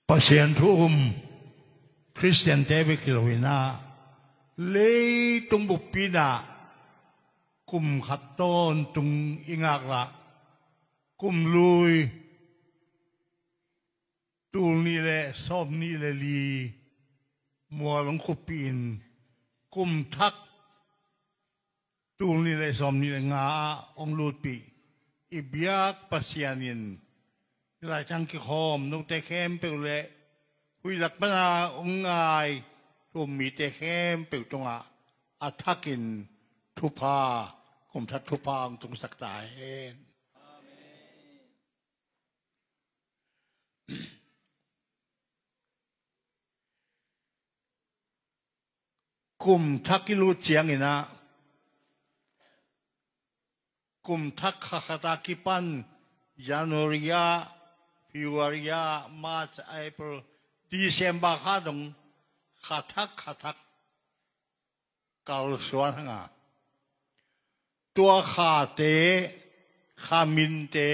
pasien Christian David Kilowina lei tung bupina kum khaton tung ingakla kum lui tul ni le som ni le li mua long khupin kum thak tul ni le som ni le nga ong lut pi ibiak pasianin lai chang ki khom nong te khem pe le hui lak bana ong ngai tu mi te khem pe tonga athakin thupa kum that thupa ong tung sak ta hen kum thakilu chiang ina kum thak khata kipan January February March April December kha dong khathak kal suan nga tua kha te kha min te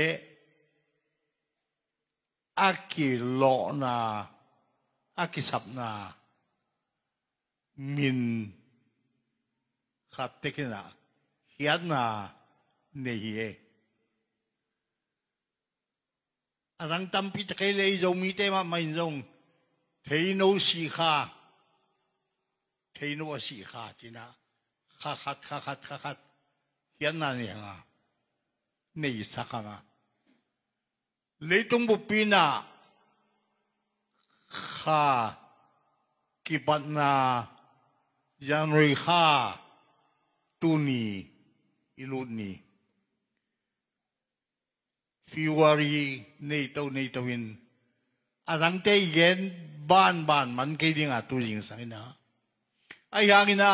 akilo na akisap na min khat te kina hiat na nei arang tampi te kai lei zo mi te ma mai zong thei no si kha thei no si kha china kha khat hian na ne nga nei sa kha nga lei tung bu pi na kha ki pat na January kha tu ni ilut ni February nei tau in arang te yen ban man ke ding a tu jing sang na ai yang ina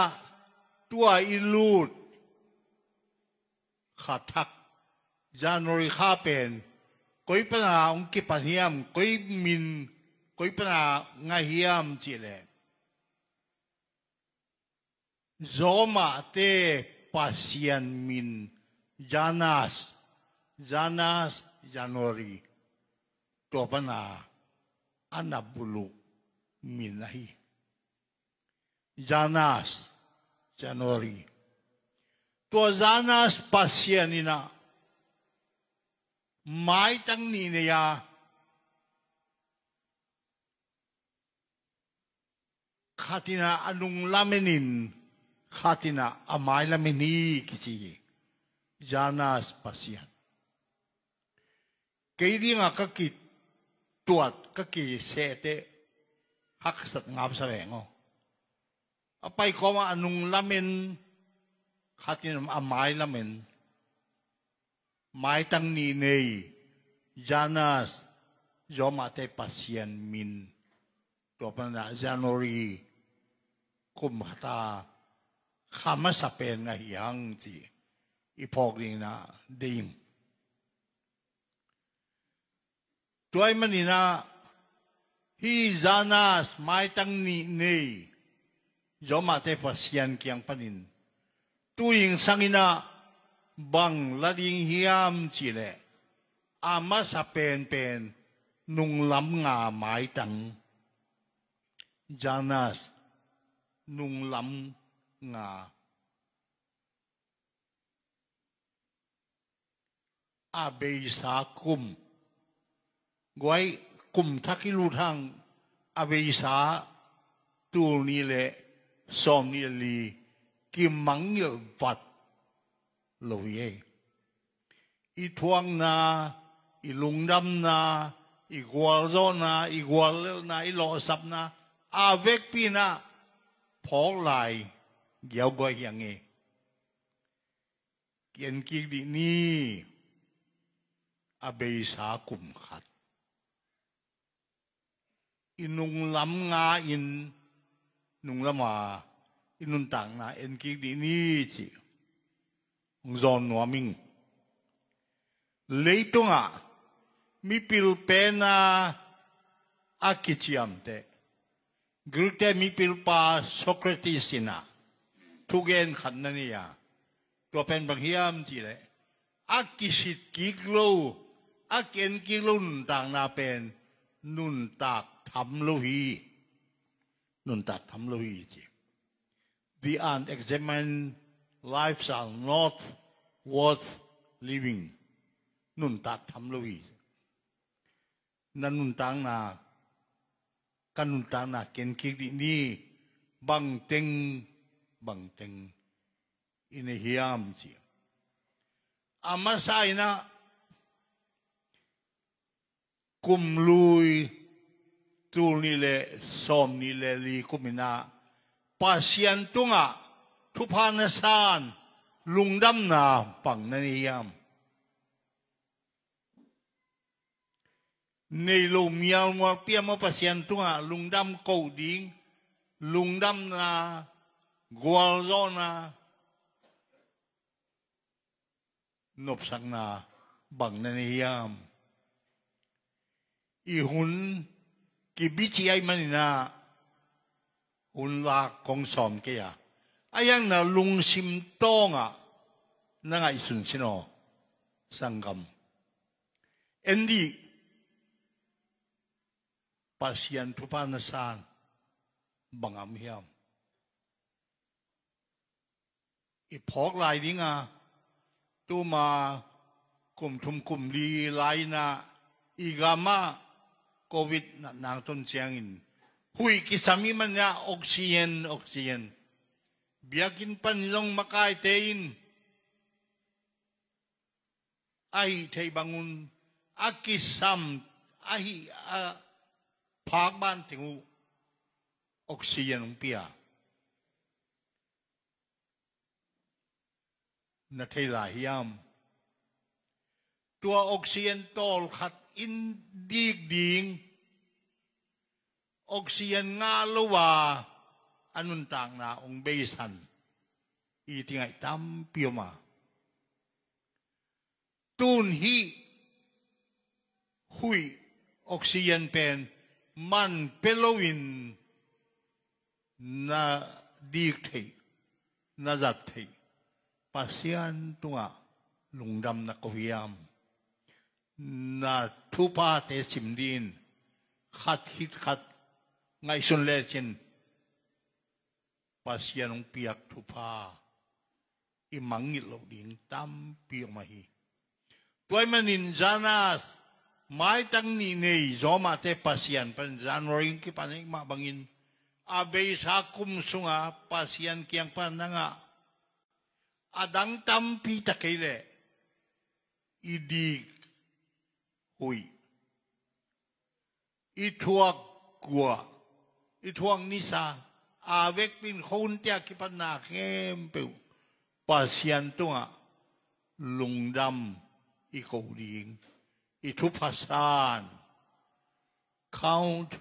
tua ilut khathak January kha pen koi pa na ong ki pa hiam koi min koi pa na nga hiam chi le zoma te pasian min Janas January to pa na anabulu min nahi Janas January to Janas pasian ina mai tang ni ne ya khatina anung lamenin khatina amai lameni kichi Janas pasian kei dinga ka ki tuat ka ki se te hak sat ngap sa vengo apai ko ma anung lamen khatin amai lamen mai tang ni nei Janas zoma te pasien min to pa na January kum hata khama sa pen nga hiang chi ipok ni na ding tuai manina hi Janas mai tang ni nei zoma te pasian kiang panin tuing sangina bang lading hiam chile ama sa pen nung lam nga mai tang Janas nung lam nga abei sa kum guai kum thakilu thang abei sa tul ni le som ni li kim mangil vat lo ye i thuang na i lungdam na i gwal zo na i gwal na i lo sap na avek pi na phok lai giao goi yang e kian ki di ni abei sa kum khat inung lam nga in nung lama inun tang na en ki di ni chi zon nuaming leitunga mi pil pena akichiam te Gurte mi pil pa Socrates ina tugen khan na niya to pen bang hiam chi le akisit kiglo aken kilun tang na pen นุนตากทำลุยนุนตากทำลุยจี the unexamined lives are not worth living นุนตากทำลุยนั่นนุนตางนากันนุนตางนาเกณฑ์คิดนี้บังเต็งอินเฮียมจีอามาไซนะกุมลุยตูนี่แหละสอมนี่แหละลีกุมินาปัสยันตุงะทุพานสานลุงดำนาปังนันยามในลูมียมัวเปียมาปัสยันตุงะลุงดำกูดิ้งลุงดำนากวาลโซนานบสังนาบังนันยามอีหุนกิบิจิไอมันนาหุนลากของสอมเกียอายังน่ะลุงซิมโต้งอ่ะนั่งไอสุนชิโนสังกัมเอ็นดีปัสยันทุพานสานบังอามเฮียมอีพอกลายดิ้งอ่ะตัวมากลุ่มทุมกลุ่มลีไลน่ะอีกามาโควิดนางต้นเชียงอินหุยกิสามีมันยาออกซิเจนเบียกินปันลงมาไกเตอินไอเทบังุนอากิสัมไอพากบ้านถึงออกซิเจนเปียนาเทลาฮิยามตัวออกซิเจนโตลขัดอินดีกดิ่งออกซิเจนงาลวาอันนุนต่างนาองเบสันอีที่ไงตั้มเปียวมาตูนฮีหุยออกซิเจนเป็นมันเปโลวินนาดีกเทนาจัดเทปัสยันตัวลุงดำนักวิยามนาทุพาเตสิมดินขัดไงสุนเลเชนปัสยันองเปียกทุพาอิมังงิลดิงตั้มเปียกมาฮีตัวมันนินจานาสไม่ตั้งนี่เนยจอมาเตปัสยันเป็นจานริงกี่ปันอีกมาบังอินอาเบยสักุมสุงาปัสยันเกียงปันนังอาดังตั้มปีตะเกเลอีดีหุยอีทวกกัวอีทวงนิสาอาเวกปินคนเตียกิปนาเข้มเปียวปัสยันตัวลุงดำอีกูดิงอีทุพสาน count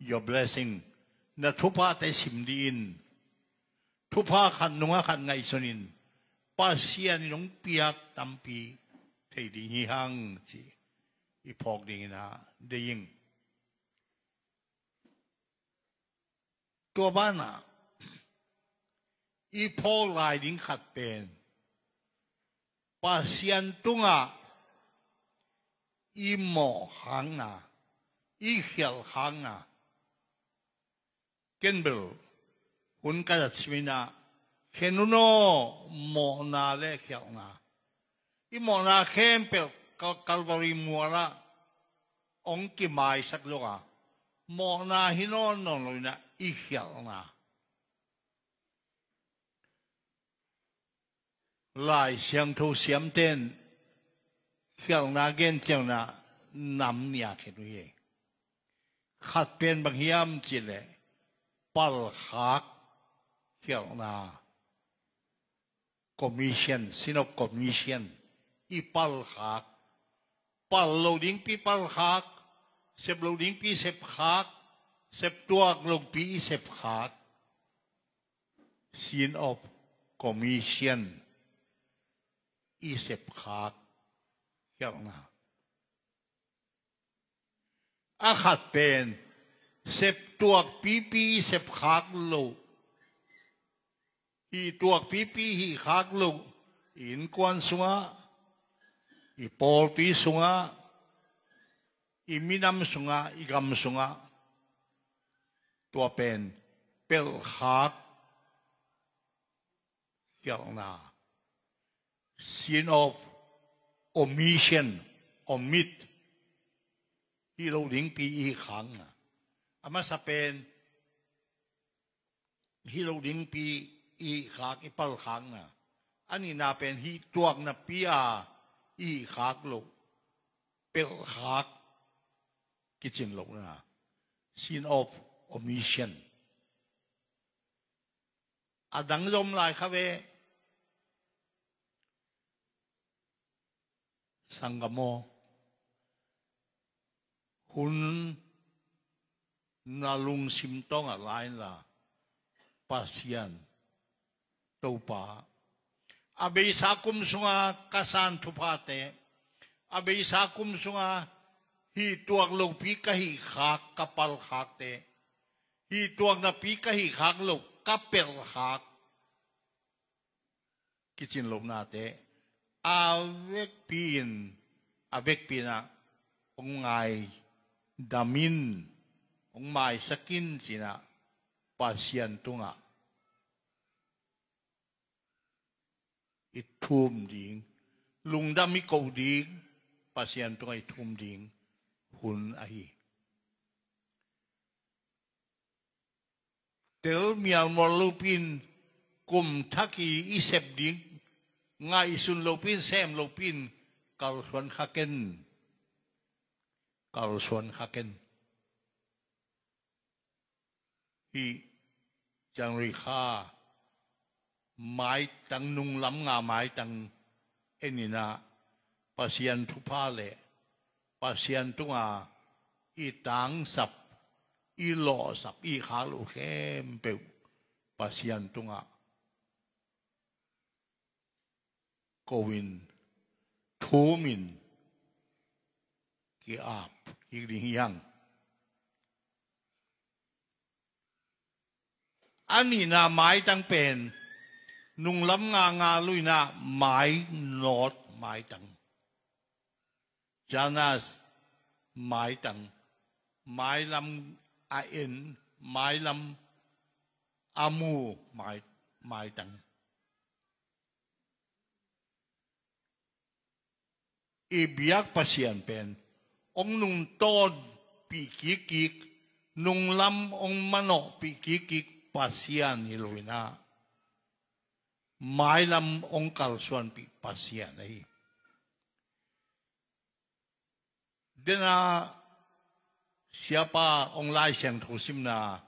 your blessing นะทุพาแต่สิมดินทุพาขันนุ่งขันไงสนินปัสยันน้องเปียกตั้มปีเทดีฮิฮังจีอีพอกดิ่งนะเดียงตัวบ้านน่ะอีพอกลายดิ่งขัดเป็นปัสยันตุงอ่ะอีหมอหังน่ะอีเขียวหังน่ะเกนเบลหุ่นกระดับชีวินะเขนุโนหมอนาเล่เขียวน่ะอีหมอนาเข้มเปลกัลวารีมัวละองกิไม้สักลูกอ่ะหมอนาฮิโนนนเลยนะอีเขียวนะลายเสียงทูเสียมเต้นเขียวนาเกนเจ้านะนำเนี่ยเขียนไว้ขัดเป็นบางยามจิเลปัลฮักเขียวนาคอมมิชชั่นซินอคอมมิชชั่นอีปัลฮักปัลโลดิ้งปีปัลฮักเซบโลดิ้งปีเซบฮักเซบตัวโลงปีเซบฮักซินออฟคอมมิชชั่นอีเซบฮักเกี่ยวนะอาขัดเป็นเซบตัวปีเซบฮักโลอีตัวปีฮีฮักโลอินกวนสุงาอีปอลปีสุงา iminam sunga igam sunga tua pen pel khak na sin of omission omit hi lo ding pi i khang ama sa pen hi lo ding pi i khak i pal khang ani na pen hi tuak na pia i khak lo pel khak kitchen lo na sin of omission adang lom lai kha ve sangamo hun nalung simtong alai la pasian topa abei sakum sunga kasan thupate abei sakum sunga hi tuak lo pi ka hi khak kapal khak te hi tuak na pi ka hi khak lo kapel khak kitchen lo na te avek pina ong ngai damin ong mai sakin sina pasian tunga itum ding lungdam mi ko ding pasian tunga itum ding hun ai tel mial morlupin kum thaki isep ding nga isun lopin sem lopin kalsuan khaken hi jangri kha mai tang nung lam nga mai tang enina pasian thupa le pasian tunga i tang sap i lo sap i kha lo khem pe pasian tunga Kowin Thumin ki ap ki ding yang ani na mai tang pen nung lam nga lui na mai not mai tang janas mai tang mai lam a en mai lam amu mai tang ibiak pasian pen ong nung ton pi kikik nung lam ong mano pi kikik pasian hiluina mai lam ong kalsuan pi pasian ai dena siapa ong lai siang thusim na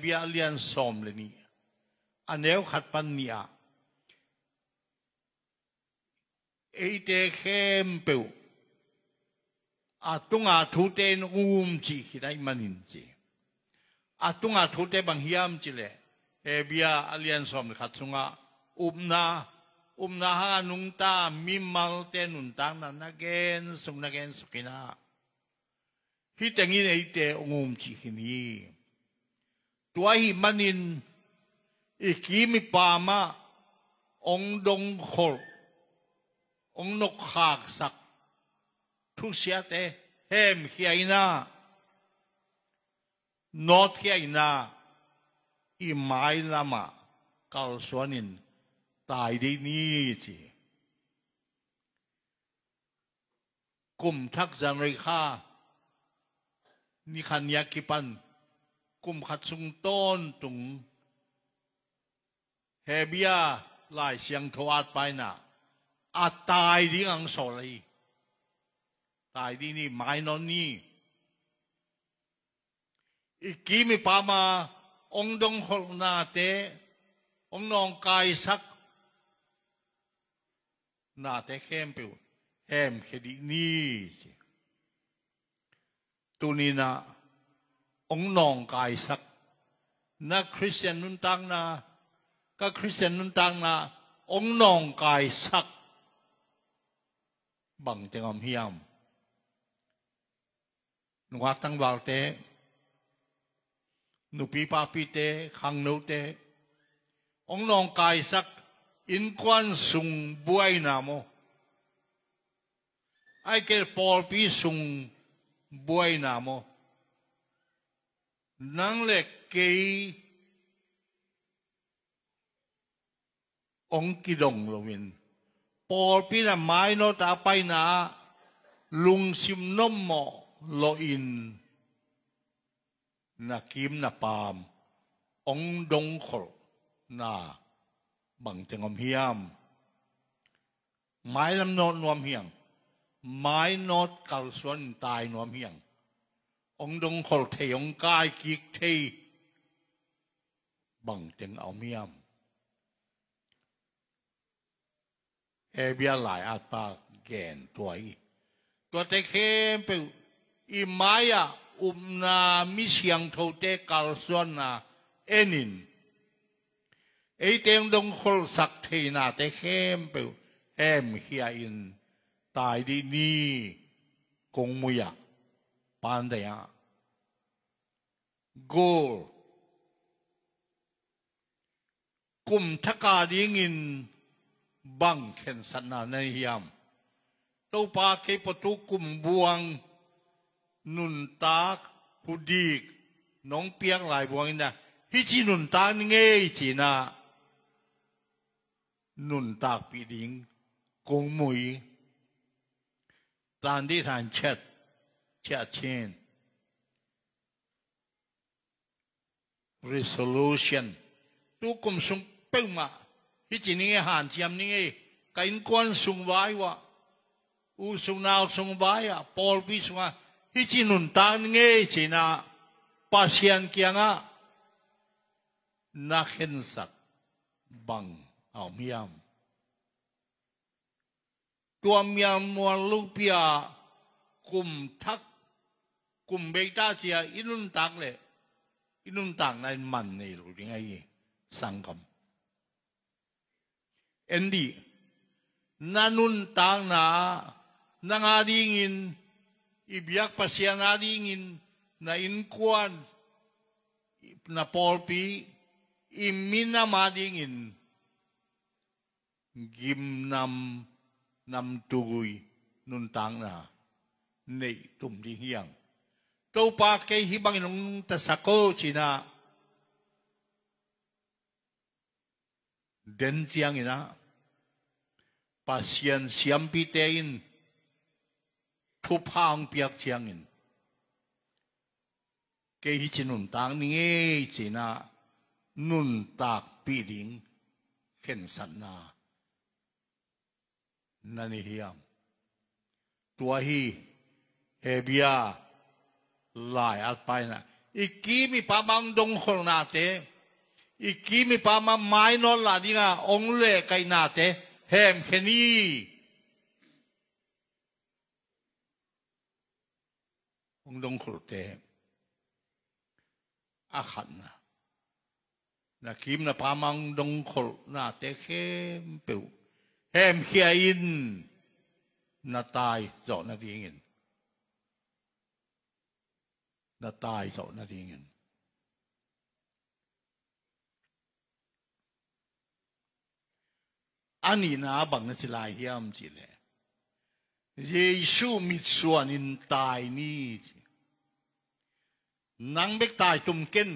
bia lian som le ni aneu khat pan nia eite khempeu atunga thuten chi hidai manin chi atunga thute bang hiam chi le bia alian som khatsunga umna ha nung ta mimal te nun tang na nagen sukina hitengin eite chi hini tua hi manin ikimi pama ong dong khol ong nok khak sak thu sia te hem khiaina not khiaina i mai lama kal suanin tai di ni chi kum thak jan rei kha ni khan ya kipan kum khat sung ton tung hebia lai siang thoat pai na a tai di ang solai tai di ni mai non ni ikimi pama ong dong hol na te ong nong kai sak na te khem pe hem khedi ni tunina ong nong kai sak na Christian nun tang na ka Christian nun tang na ong nong kai sak bằng tiếng âm hiam nuat tăng vào te nu pi pa pi te khang nô te ong nong kai sak in quan sung buai na mo ai ke Paul pi sung บวยนาโมนังเล็กเกยองกิดงโลวินปอปีน่ะไม้โนตาไปนาลุงซิมนมหมอโลอินนักกิมนักปามองดงขลนาบังเจงอมเฮียมไม้ลำโนดนวมเฮียงไม้โนดกัลส่วนตายนวมเฮียงองดงขลเทองกายกิกเทบังเจงเอาเฮียมเอเบียหลายอาตาแกนตัวเตเข้มไปอีไม้อะนามิเสียงโทเตกัลส่วนนาเอนินไอเตียงดงคลสักเทนาเตเข้มไปแอมเฮียอินตายดีนี่กงมุยปานเดียโกกุมทกาดิงินบังเข็นสันนาในเฮียมตัวปาเกปตุกุมบวงนุนตากผู้ดีกน้องเปียกหลายบวงนะฮิจินุนตากเงยจีนานุนตากปีดิงกงมุยตานที่ทานเช็ดเช่น resolution ตัวกุมสุงเป้งมาฮิจินี่หานเทียมนี่กันกวนสุงไว้ว่าอูสุงนาวสุงไว้อะปอลพิสุงอะฮิจินุนตากเงยจีนาปัสยันเกียงอะนักเห็นสักบังเอาเมียมตัวเมียมวัวลูกเปียกุมทักกุมเบกตาเจียอินุนตักเลยอินุนตักในมันในหรือยังไงสังคมเอ็นดีนันุนตักนานางอาดิงินอิบยักปัสยานาดิงินนาอินควนนาปอลปีอิมินามาดิงินกิมนำตุยนุนตังนาในตุ่มที่เฮียงตัวปากเกยฮิบังนงตะสะโกจีนาเดนเซียงอินะปัสยันเสียมปีเตอินทุพางเปียกเชียงอินเกยฮิจินุนตังนี่จีนานุนตากปีดิงเข็นสันนานั่นเฮียมตัวฮีเฮเบียลายอัดไปนะอีกกี้มีปามังดงคนนาเตอีกกี้มีปามังไม้นอนหลาดิงาองเล่ไกนาเตแฮมแค่นี้องดงคนเตอาขันนะคิมนะปามังดงคนนาเตเข้มเปียวแฮมเขียอินนาตายเจาะนาดีเงินนาตายเจาะนาดีเงินอันนี้นะบังนัชลายเฮียมจีเลยเยซูมิตส่วนอินตายนี่นังเบกตายตุ่มเกิน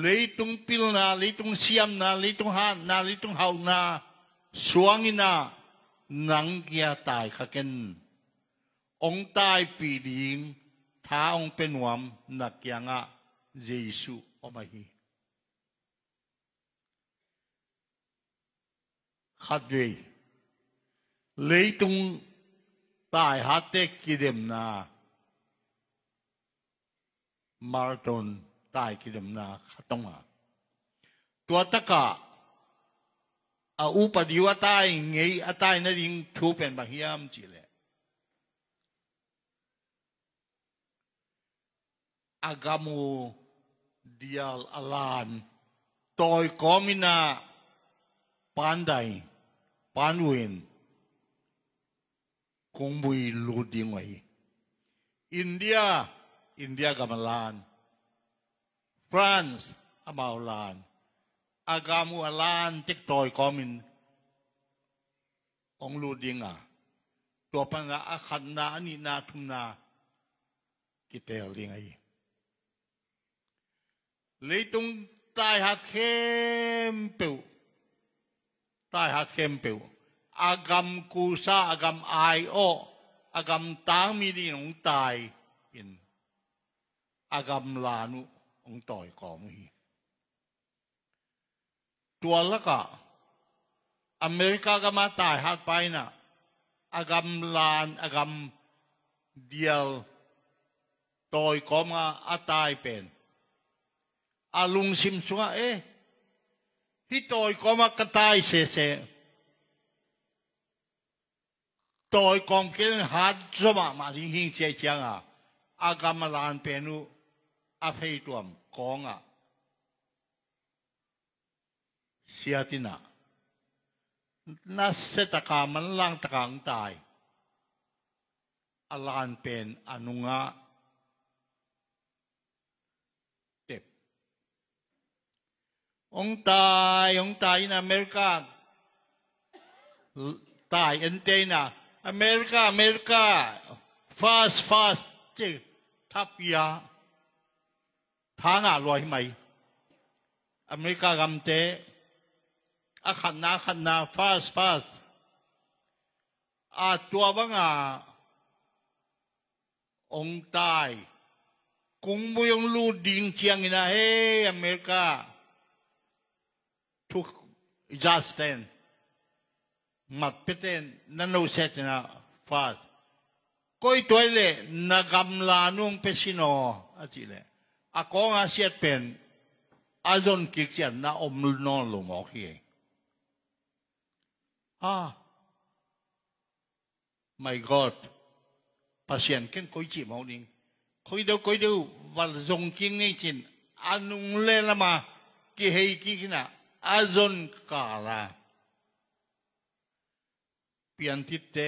เลยตุงปิลนาเลยตุงเสียมนาเลยตุงหานนาเลยตุงเฮานาสวงอินานังเกียตายขะเกนองตายปีดิงท้าองเป็นวมนักยังอะเยซูอมาฮีขัดเวเลยตุงตายฮัตเตกิเดมนามาราธอนตายกิเดมนาขัดตงอ่ะตัวตะกะอุปดิวตายไงตายนั่นเองทูเป็นบางยามจีเลยอากามูเดียลอลานตอยกอมินาปานไดปานเวนคงบุยลูดิงไว้อินเดียกำลานฝรั่งอามาลานอากามูอลานเต็กตอยกอมินองลูดิงตัวปัญหาขันนานี่นาทุนา กิเตลลิงไอเลยตรงใต้หัดเข้มเปียวใต้หัดเข้มเปียวอากรรมกูซาอากรรมไอโออากรรมตางมีดีของตายอินอากรรมลานุองต่อยกอมฮีตัวละก็อเมริกาก็มาตายหัดไปนะอากรรมลานอากรรมเดียวต่อยกอมอาตายเป็นอาลุงซิมสุงที่ต่อยกอมากระตายเสียต่อยกอมเกินหัดจมาดิหิงเจียจังอากรรมลานเป็นอุอาเพยตัวมกองเสียตินะนัสเซตกามันลังตะกังตายอลานเป็นอนุงะเต็บองตายในอเมริกาตายเอ็นเตนะอเมริกาฟาสจิทับยาทางอร่อยไหมอเมริกากำเตะขันนาฟาสตัวบังองตายกุงบุยงลูดิงเชียงนะเฮ้อเมริกาทุกจัสเตนมัดเป็นนั่นโอเซตนะฟาสก็อีตัวเล่นักำลานุงเปซิโนอาจิเล่กองอาเซียเป็นอาจนกิกเจียนน่าอมนอนลงออกเองmy God ภาษาอังกฤษคุยจีบเอาดิงคุยดูวันจงกิงนี่จินอานุงเล่ละมากิเฮกิกนะอาจนกาลาเปลี่ยนทิศเต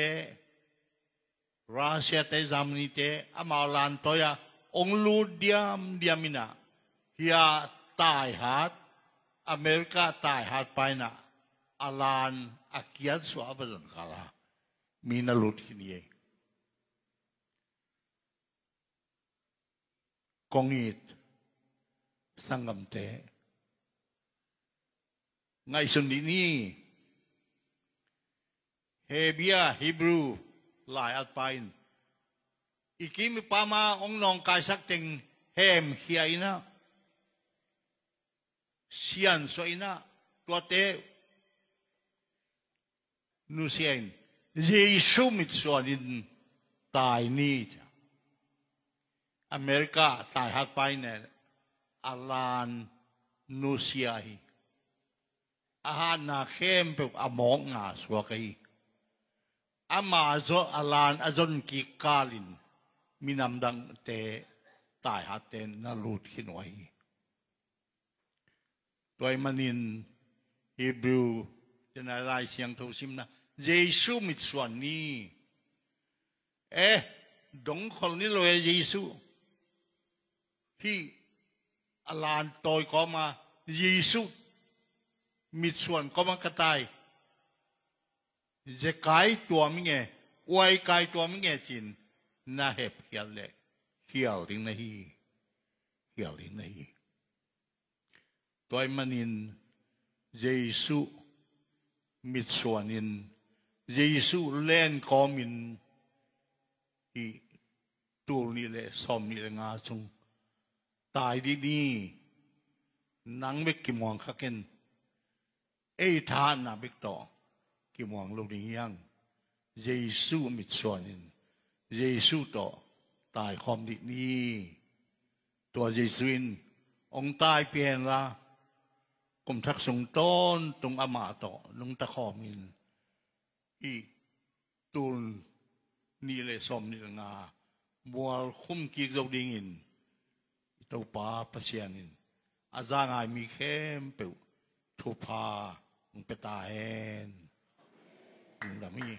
รัสเซียเตจามนิเตอามาลันโตยาองลูเดียมินะเฮียตายหัดอเมริกาตายหัดไปนะอาลันอาเกียรติสวาบจนกาลามีนลุดที่นี่กงอิดสังกัมเตไงสุนีนี่เฮเบียฮิบรูหลายอัลไปน์อีกมีปามาองนองกายสักติงเฮมเฮียนะเซียนสวยนะตัวเตนูเซียนเยซูมิตสวนินตายนี่จ้ะอเมริกาตายหัดไปเนี่ยอาลานนูเซียฮีอาหารนาเข้มเป็นอมองงาสวกัยอามาโซอาลานอาจนกิกาลินมีนำดังเตตายหัดเตนนาลูดขินไว้ตัวมันนินฮีบรูจะนายเสียงทุสิมนะเยซูมิตส่วนนี้ดงคนนี้เลยเยซูที่อาลานโตยก็มาเยซูมิตส่วนก็มากระต่ายจะกายตัวมิเงอวยกายตัวมิเงจินน่าเห็บเหี่ยวเลยเหี่ยวลิงนะฮีตัวมันนินเยซูมิตส่วนนินเยซูเล่นคอมินที่ตูนี่เลยสมนี่เลยงาจงตายดีนังเบกกิมวงขักเกนทานนะเบกต่อกิมวงลูกนี้ยังเยซูมิตส่วนนินเยซูต่อตายคอมดินี่ตัวเยซูอินองตายเปลี่ยนละกุมทักสงต้นตรงอามาต่อลุงตะขอมินอีตูนนี่เลยสมนี่งาบัวคุ้มกีกเราดิ่งินตัวป้าปะเชียนินอาจารย์ไงมีเข้มเปิวทุพามึงไปตาเห็นมึงแบบนี้